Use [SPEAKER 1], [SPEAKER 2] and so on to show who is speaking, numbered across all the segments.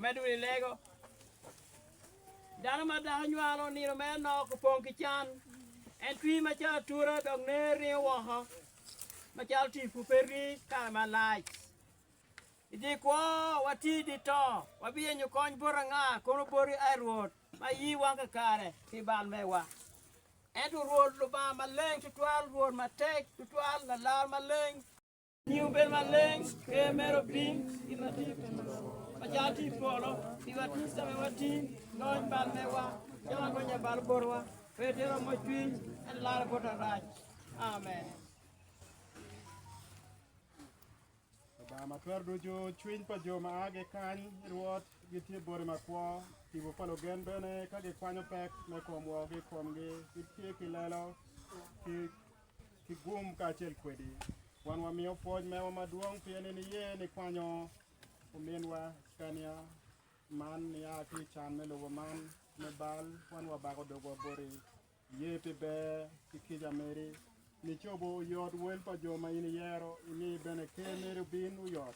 [SPEAKER 1] Medu lego dana ma da nyalo ni ro me no ko pon ki chan en twi ma cha tura dog ne ri wa ha ma cha ti fu peri ka ma lai di ko wati di to wa bi nyu kon boranga ko bori ai road ma yi wa ka kare ti bal me wa edu road lu ba ma leng to 12 road ma tek to 12 la la ma leng New bel ma leng ke mero pin imati Pajati polo, iwati sa wati, noy bal mewa, jangan banyak bal borwa, pedero mojuin, and lara bota raj. Amen.
[SPEAKER 2] Ba twer do jo chwin pa jo ma age kan ruot giti bore ma kwa ti bo palo gen bene ka ge kwanyo pek me kom wo ge kom ge ti ki lelo ki gum ka chel kwedi wan wa miyo foj me wa maduong piene ni ye ni kwanyo umenwa kania man ya ki chan me lo man me bal wan wa bago do go bore ye pe be ki jameri ni chobo yod wel pa jo ma ini yero ini bene ke mere bin u yod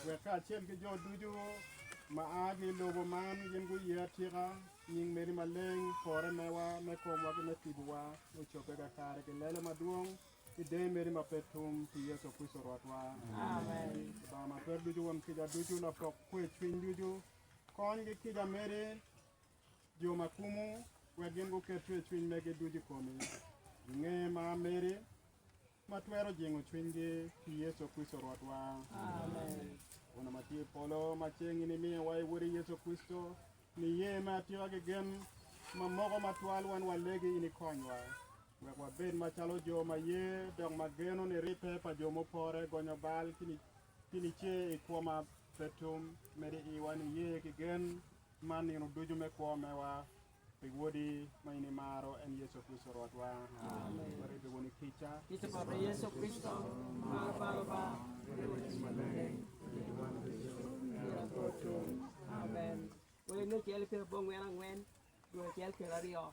[SPEAKER 2] we ka chen ke jo duju ma agi lobo man yin gu ye tira ning meri maleng fore mewa me ko mo ne tibwa o chope ga kare ke lele maduong i de meri ma petum ti yeso kuso rotwa amen ba ma per duju won ki ja duju la pok ku twin duju kon ge ki ja mere jo ma kumu we gen gu ke twin me ge duju komi nge ma mere matwero jengo chwinge ki Yesu Kristo rotwa amen ona mati polo machengi ni mi wai wuri Yesu Kristo ni ye ma tiwa ge gen ma mogo matwal wan walegi ini konywa wa ben machalo jo ma ye dong mageno ni ripe pa jo mo pore gonyo bal kini che ikoma petum meri iwan ye ge gen man ni duju me ko me wa Pe wodi maini maro en Yesu Kristo rotwa amen bari be woni kicha
[SPEAKER 1] kita pa Yesu Kristo ma ba amen we ne kel ke bong wen ngwen do kel ke rio